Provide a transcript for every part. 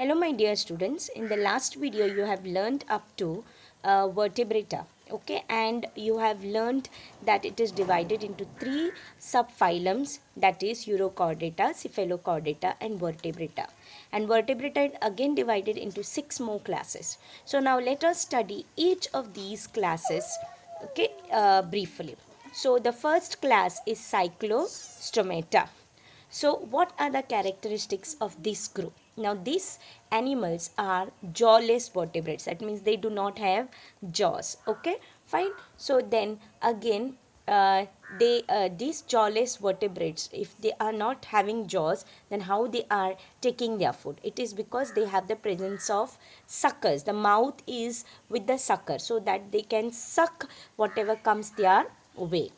Hello my dear students, in the last video you have learned up to vertebrata, okay, and you have learned that it is divided into three subphylums, that is Urochordata, Cephalochordata and Vertebrata. And vertebrata is again divided into six more classes. So now let us study each of these classes, okay, briefly. So the first class is Cyclostomata. So, what are the characteristics of this group? Now, these animals are jawless vertebrates. That means they do not have jaws. Okay, fine. So then again, these jawless vertebrates, if they are not having jaws, then how they are taking their food? It is because they have the presence of suckers. The mouth is with the sucker, so that they can suck whatever comes their way.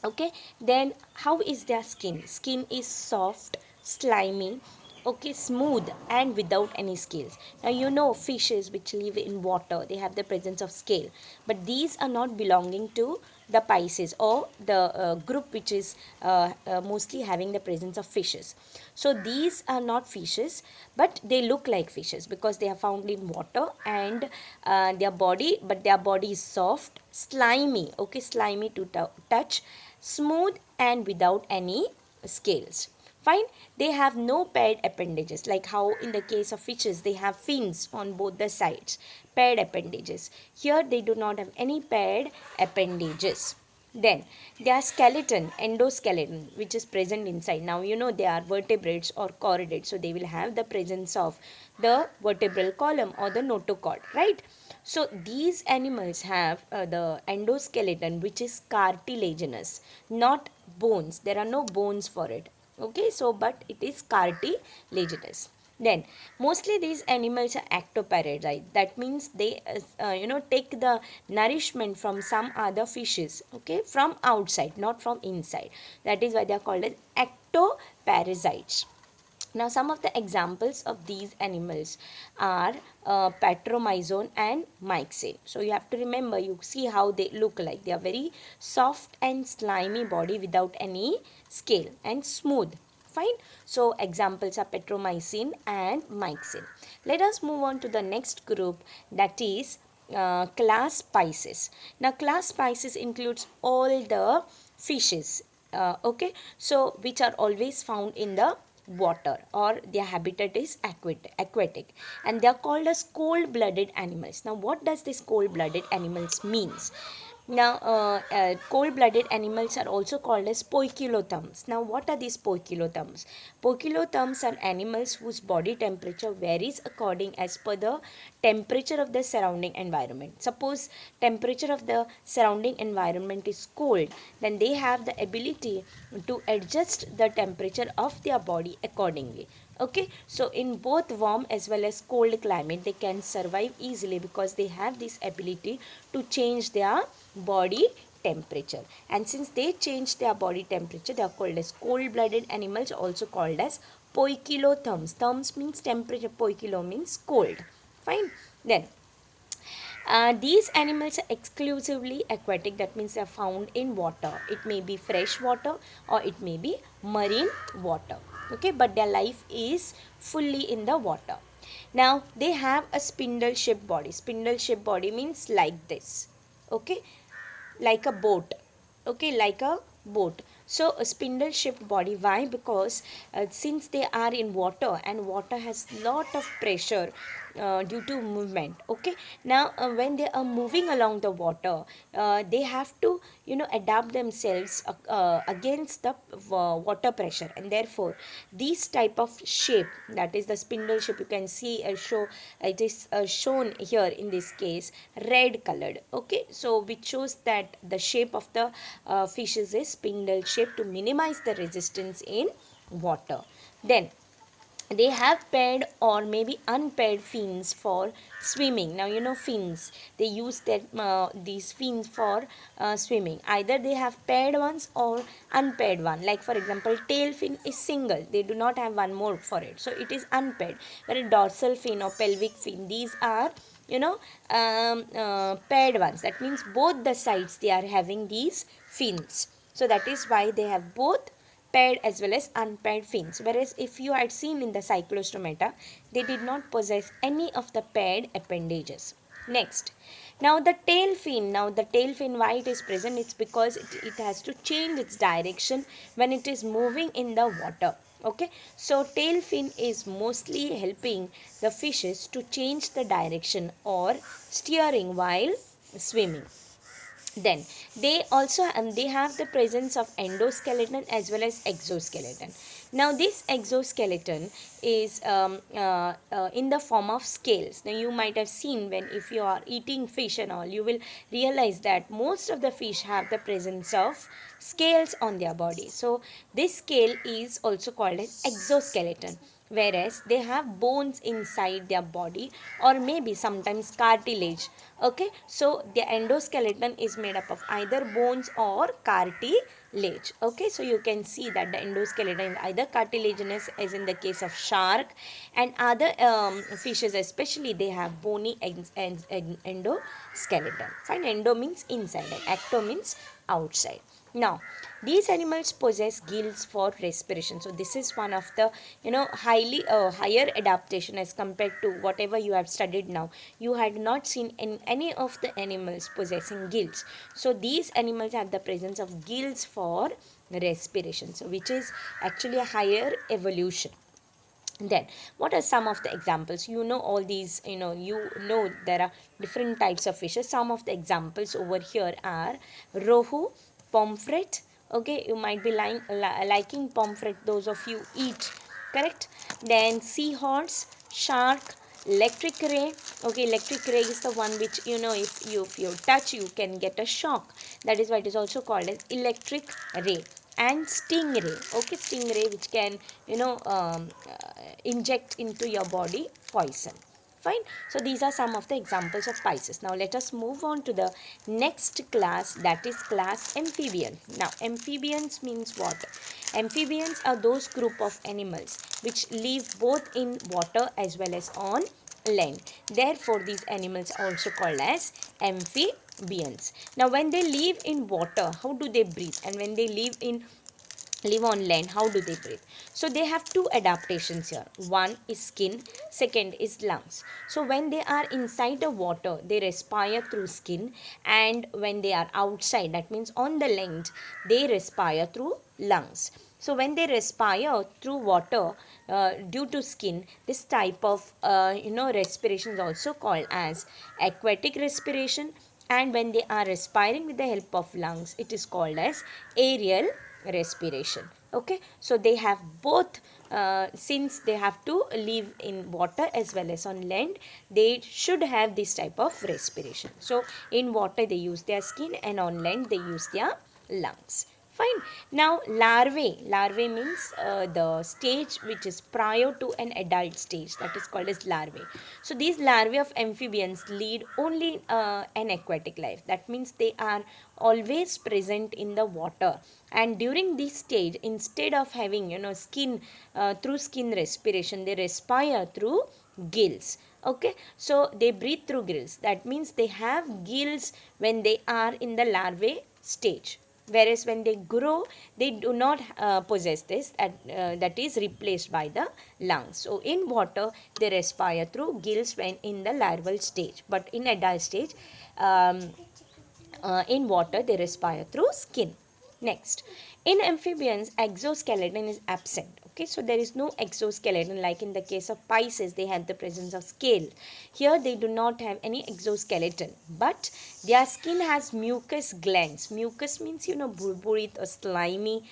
Okay, then how is their skin is soft, slimy, okay, smooth and without any scales. Now you know fishes which live in water, they have the presence of scale, but these are not belonging to the Pisces or the group which is mostly having the presence of fishes. So these are not fishes, but they look like fishes because they are found in water, and their body is soft, slimy, okay, slimy to touch, smooth and without any scales. Fine. They have no paired appendages, like how in the case of fishes they have fins on both the sides, paired appendages. Here they do not have any paired appendages. Then their skeleton, endoskeleton, which is present inside. Now you know they are vertebrates or chordates, so they will have the presence of the vertebral column or the notochord, right? So these animals have the endoskeleton, which is cartilaginous, not bones. There are no bones for it. Okay, so but it is cartilaginous. Then mostly these animals are ectoparasite. That means they take the nourishment from some other fishes, okay, from outside, not from inside. That is why they are called as ectoparasites. Now, some of the examples of these animals are Petromyzon and Myxine. So, you have to remember, you see how they look like. They are very soft and slimy body without any scale and smooth. Fine. So, examples are Petromycin and Myxine. Let us move on to the next group, that is class Pisces. Now, class Pisces includes all the fishes, okay, so which are always found in the water, or their habitat is aquatic, and they are called as cold blooded animals. Now what does this cold blooded animals means? Now cold blooded animals are also called as poikilotherms. Now what are these poikilotherms? Poikilotherms are animals whose body temperature varies according as per the temperature of the surrounding environment. Suppose temperature of the surrounding environment is cold, then they have the ability to adjust the temperature of their body accordingly. Okay, so in both warm as well as cold climate they can survive easily because they have this ability to change their body temperature. And since they change their body temperature, they are called as cold blooded animals, also called as poikilotherms. Therms means temperature, poikilo means cold. Fine. Then these animals are exclusively aquatic. That means they are found in water. It may be fresh water or it may be marine water. Okay, but their life is fully in the water. Now they have a spindle shaped body. Spindle shaped body means like this. Okay, like a boat. Okay, like a boat. So a spindle shaped body. Why? Because since they are in water, and water has lot of pressure due to movement. Okay, now when they are moving along the water, they have to adapt themselves against the water pressure, and therefore these type of shape, that is the spindle shape, you can see it is shown here in this case red colored. Okay, so which shows that the shape of the fishes is spindle shape to minimize the resistance in water. Then they have paired or maybe unpaired fins for swimming. Now you know fins, they use these fins for swimming. Either they have paired ones or unpaired one. Like for example, tail fin is single, they do not have one more for it, so it is unpaired. Whereas dorsal fin or pelvic fin, these are paired ones. That means both the sides they are having these fins, so that is why they have both paired as well as unpaired fins. Whereas if you had seen in the cyclostomata, they did not possess any of the paired appendages. Next, now the tail fin. Now the tail fin, why it is present? It's because it has to change its direction when it is moving in the water. Okay, so tail fin is mostly helping the fishes to change the direction or steering while swimming. Then they also they have the presence of endoskeleton as well as exoskeleton. Now this exoskeleton is in the form of scales. Now you might have seen, when if you are eating fish and all, you will realize that most of the fish have the presence of scales on their body. So this scale is also called as exoskeleton, whereas they have bones inside their body, or maybe sometimes cartilage. Okay, so the endoskeleton is made up of either bones or cartilage. Okay, so you can see that the endoskeleton is either cartilaginous, as in the case of shark, and other fishes especially, they have bony endoskeleton. Fine, endo means inside and ecto means outside. Now these animals possess gills for respiration. So this is one of the highly higher adaptation as compared to whatever you have studied now. You had not seen in any of the animals possessing gills. So these animals have the presence of gills for respiration, so which is actually a higher evolution. Then what are some of the examples? All these, there are different types of fishes. Some of the examples over here are rohu, pomfret. Okay, you might be liking pomfret, those of you eat, correct? Then seahorse, shark, electric ray. Okay, electric ray is the one which, if you touch, you can get a shock. That is why it is also called as electric ray. And stingray. Okay, stingray, which can inject into your body poison. Fine, so these are some of the examples of Pisces. Now let us move on to the next class, that is class amphibians. Now amphibians means what? Amphibians are those group of animals which live both in water as well as on land. Therefore these animals are also called as amphibians. Now when they live in water, how do they breathe? And when they live on land, how do they breathe? So they have two adaptations here. One is skin, second is lungs. So when they are inside the water, they respire through skin, and when they are outside, that means on the land, they respire through lungs. So when they respire through water due to skin, this type of respiration is also called as aquatic respiration. And when they are respiring with the help of lungs, it is called as aerial respiration. Okay, so they have both. Since they have to live in water as well as on land, they should have this type of respiration. So in water they use their skin, and on land they use their lungs. Fine. Now larvae means the stage which is prior to an adult stage, that is called as larvae. So these larvae of amphibians lead only an aquatic life. That means they are always present in the water, and during this stage, instead of having skin through skin respiration, they respire through gills. Okay, so they breathe through gills. That means they have gills when they are in the larvae stage, whereas when they grow, they do not possess this, that is replaced by the lungs. So in water they respire through gills when in the larval stage, but in adult stage, in water they respire through skin. Next, in amphibians, exoskeleton is absent. Okay, so there is no exoskeleton. Like in the case of Pisces, they have the presence of scale. Here they do not have any exoskeleton, but their skin has mucus glands. Mucus means bulbous or slimy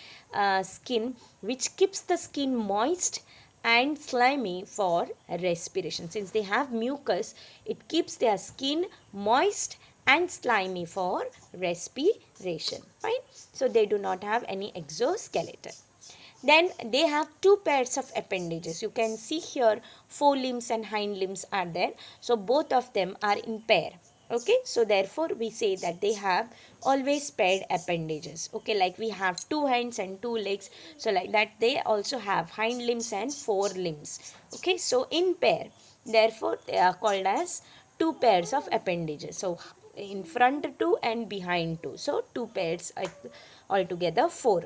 skin, which keeps the skin moist and slimy for respiration. Since they have mucus, it keeps their skin moist and slimy for respiration. Fine, so they do not have any exoskeleton. Then they have two pairs of appendages. You can see here forelimbs and hind limbs are there, so both of them are in pair. Okay, so therefore we say that they have always paired appendages. Okay, like we have two hands and two legs, so like that they also have hind limbs and forelimbs. Okay, so in pair, therefore they are called as two pairs of appendages. So in front two and behind two, so two pairs altogether four.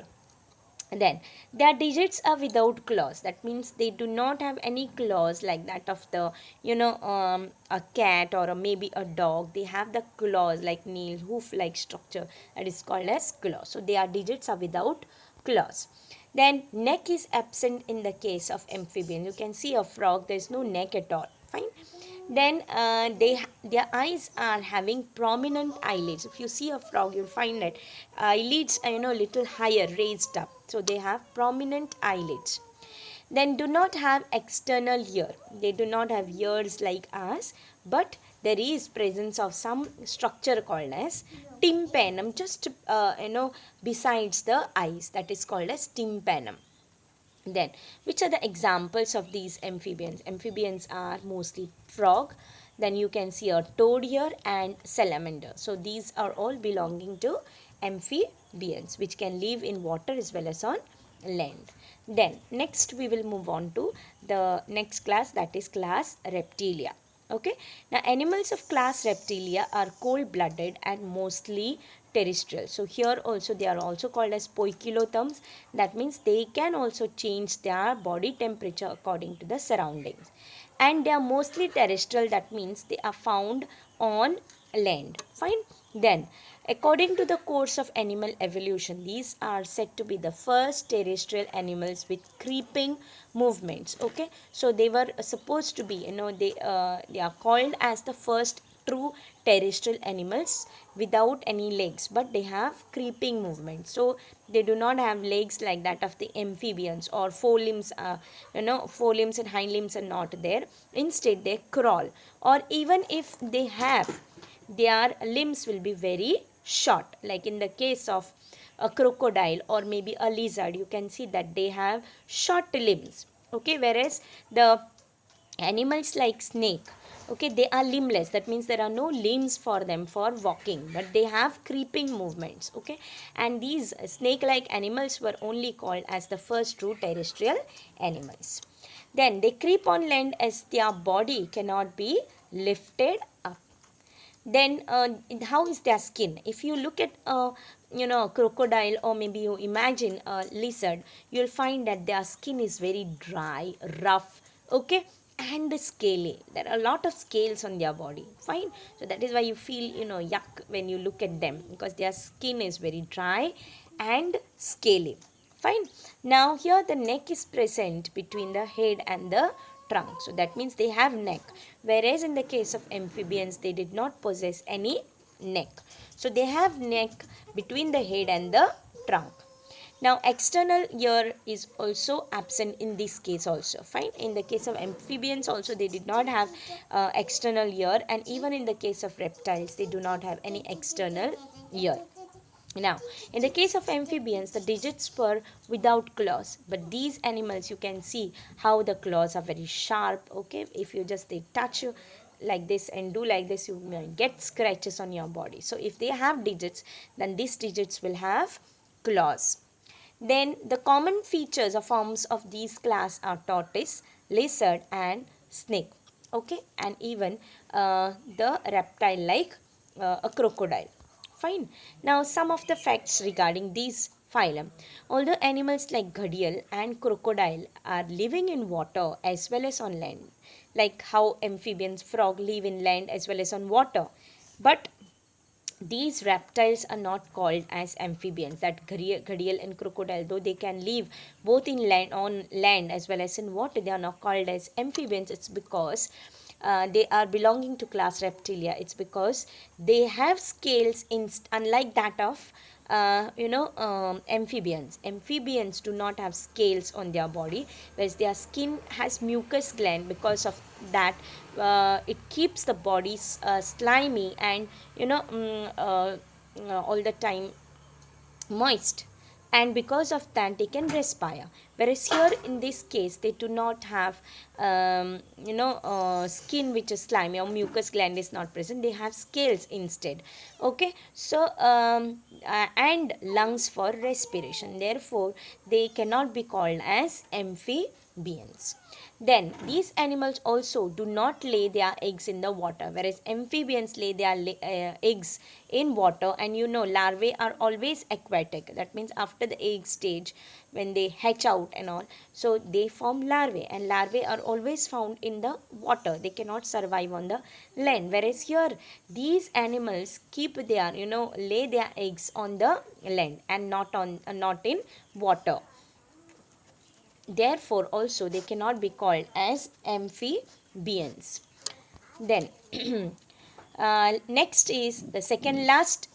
Then their digits are without claws. That means they do not have any claws like that of the, a cat or maybe a dog. They have the claws like nails, hoof like structure, that is called as claws. So their digits are without claws. Then neck is absent in the case of amphibian. You can see a frog, there is no neck at all. Fine. Then their eyes are having prominent eyelids. If you see a frog, you'll find that eyelids are little higher, raised up. So they have prominent eyelids. Then do not have external ear. They do not have ears like us, but there is presence of some structure called as tympanum, just besides the eyes, that is called as tympanum. Then, which are the examples of these amphibians? Amphibians are mostly frog. Then you can see a toad here and salamander. So these are all belonging to amphibians, which can live in water as well as on land. Then next we will move on to the next class, that is class Reptilia. Okay, now animals of class Reptilia are cold blooded and mostly terrestrial. So here also they are also called as poikilotherms. That means they can also change their body temperature according to the surroundings, and they are mostly terrestrial. That means they are found on land. Fine. Then according to the course of animal evolution, these are said to be the first terrestrial animals with creeping movements. Okay, so they were supposed to be, they are called as the first true terrestrial animals without any legs, but they have creeping movements. So they do not have legs like that of the amphibians, or four limbs, four limbs and hind limbs are not there. Instead they crawl, or even if they have, their limbs will be very short. Like in the case of a crocodile or maybe a lizard, you can see that they have short limbs. Okay, whereas the animals like snake, okay, they are limbless. That means there are no limbs for them for walking, but they have creeping movements. Okay, and these snake like animals were only called as the first true terrestrial animals. Then they creep on land as their body cannot be lifted up. Then how is their skin? If you look at crocodile, or maybe you imagine a lizard, you'll find that their skin is very dry, rough, okay, and scaly. There are a lot of scales on their body. Fine. So that is why you feel yuck when you look at them, because their skin is very dry and scaly. Fine. Now here the neck is present between the head and the trunk. So that means they have neck. Whereas in the case of amphibians, they did not possess any neck. So they have neck between the head and the trunk. Now external ear is also absent in this case also. Fine. In the case of amphibians also, they did not have external ear, and even in the case of reptiles, they do not have any external ear. Now, in the case of amphibians, the digits were without claws, but these animals, you can see how the claws are very sharp. Okay, if you just they touch you like this and do like this, you may get scratches on your body. So if they have digits, then these digits will have claws. Then the common features or forms of these class are tortoise, lizard and snake. Okay, and even the reptile like a crocodile. Fine. Now some of the facts regarding these phylum. Although animals like ghadial and crocodile are living in water as well as on land, like how amphibians, frog live in land as well as on water, but these reptiles are not called as amphibians. That gharial and crocodile, though they can live both in land, on land as well as in water, they are not called as amphibians. It's because they are belonging to class reptilia. It's because they have scales unlike that of amphibians. Amphibians do not have scales on their body, whereas their skin has mucus gland. Because of that, it keeps the body slimy and all the time moist, and because of that they can respire. Whereas here in this case, they do not have skin which is slimy, or mucus gland is not present. They have scales instead. Okay, so and lungs for respiration, therefore they cannot be called as amphibians. Then these animals also do not lay their eggs in the water, whereas amphibians lay their eggs in water. And you know, larvae are always aquatic. That means after the egg stage, when they hatch out and all, so they form larvae, and larvae are always found in the water. They cannot survive on the land. Whereas here, these animals keep their, lay their eggs on the land and not in water. Therefore also they cannot be called as amphibians. Then next is the second last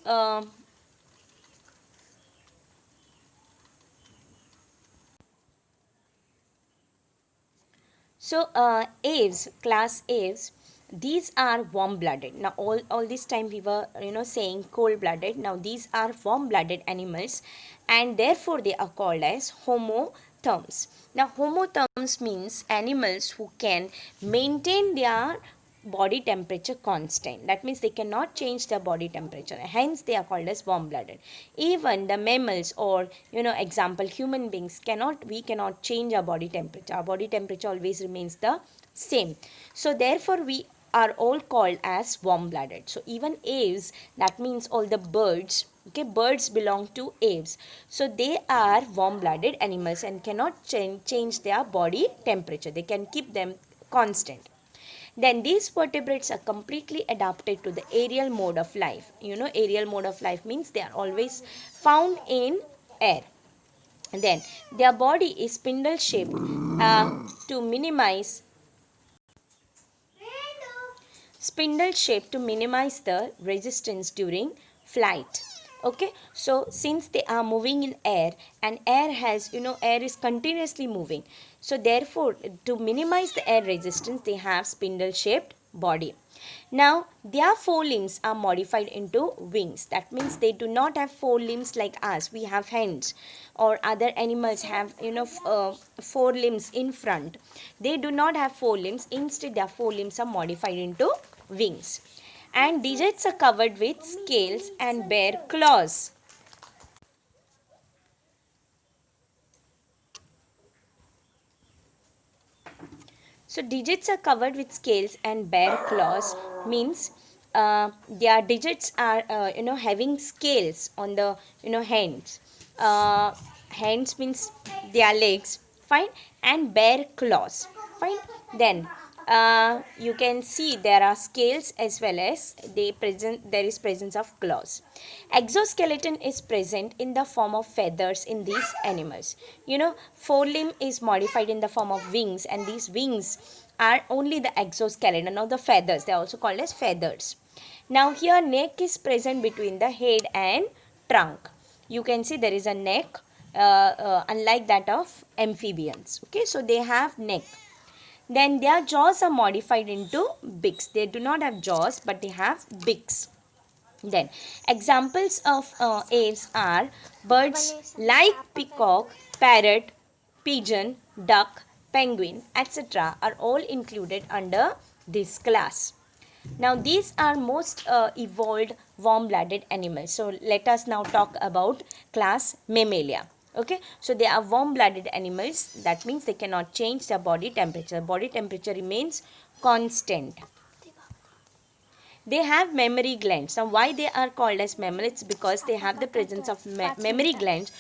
aves, class aves, these are warm blooded. Now all this time we were saying cold blooded. Now these are warm blooded animals, and therefore they are called as homotherms. Now homotherms means animals who can maintain their body temperature constant. That means they cannot change their body temperature, hence they are called as warm blooded. Even the mammals, or example human beings, we cannot change our body temperature. Our body temperature always remains the same. So therefore we are all called as warm blooded. So even aves, that means all the birds, okay, birds belong to aves, so they are warm blooded animals and cannot change their body temperature. They can keep them constant. Then these vertebrates are completely adapted to the aerial mode of life. Aerial mode of life means they are always found in air. Then their body is spindle shaped to minimize the resistance during flight. Okay, so since they are moving in air, and air has, air is continuously moving, so therefore to minimize the air resistance, they have spindle shaped body. Now their forelimbs are modified into wings. That means they do not have four limbs like us. We have hands, or other animals have four limbs in front. They do not have four limbs. Instead their four limbs are modified into wings, and digits are covered with scales and bear claws. So digits are covered with scales and bear claws means their digits are having scales on the hands. Hands means their legs, fine, and bear claws, fine. Then you can see there are scales as well as there is presence of claws. Exoskeleton is present in the form of feathers in these animals. Forelimb is modified in the form of wings, and these wings are only the exoskeleton or the feathers. They are also called as feathers. Now here neck is present between the head and trunk. You can see there is a neck, unlike that of amphibians. Okay, so they have neck. Then their jaws are modified into beaks. They do not have jaws, but they have beaks. Then examples of aves are birds like peacock, parrot, pigeon, duck, penguin, etc. are all included under this class. Now these are most evolved warm-blooded animals. So let us now talk about class Mammalia. Okay, so they are warm-blooded animals. That means they cannot change their body temperature. Body temperature remains constant. They have mammary glands. Now why they are called as mammals? It's because they have the presence of mammary glands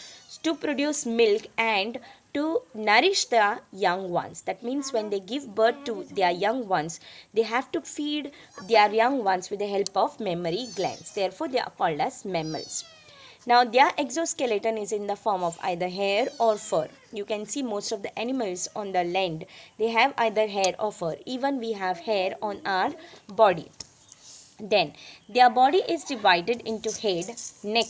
to produce milk and to nourish the young ones. That means when they give birth to their young ones, they have to feed their young ones with the help of mammary glands. Therefore they are called as mammals. Now their exoskeleton is in the form of either hair or fur. You can see most of the animals on the land, they have either hair or fur. Even we have hair on our body. Then their body is divided into head, neck,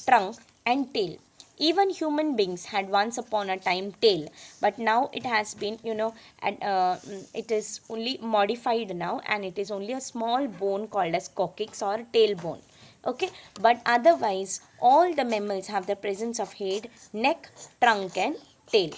trunk and tail. Even human beings had once upon a time tail, but now it has been it is only modified now, and it is only a small bone called as coccyx or tailbone. Okay, but otherwise all the mammals have the presence of head, neck, trunk and tail.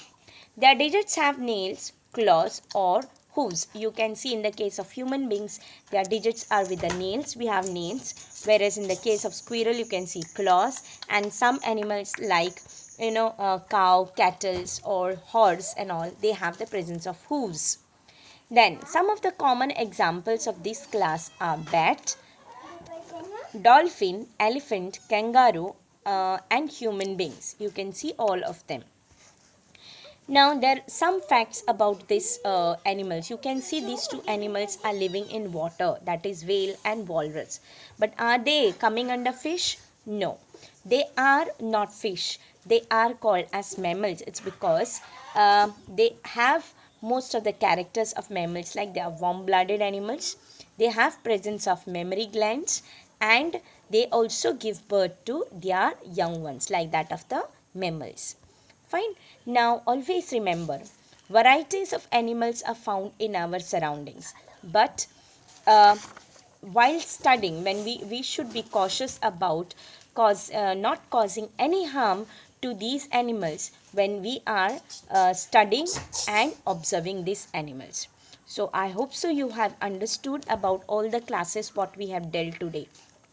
Their digits have nails, claws or hooves. You can see in the case of human beings, their digits are with the nails. We have nails, whereas in the case of squirrel you can see claws, and some animals like cow, cattle, or horse and all, they have the presence of hooves. Then some of the common examples of this class are bat, dolphin, elephant, kangaroo, and human beings. You can see all of them. Now there are some facts about these animals. You can see these two animals are living in water, that is whale and walrus. But are they coming under fish? No, they are not fish. They are called as mammals. It's because they have most of the characters of mammals, like they are warm-blooded animals. They have presence of mammary glands, and they also give birth to their young ones, like that of the mammals. Fine. Now always remember, varieties of animals are found in our surroundings. But uh, while studying, when we should be cautious about not causing any harm to these animals when we are studying and observing these animals. So I hope so you have understood about all the classes what we have dealt today.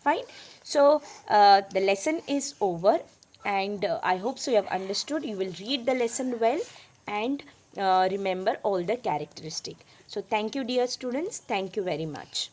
Fine. So the lesson is over, and I hope so you have understood. You will read the lesson well and remember all the characteristic. So thank you, dear students. Thank you very much.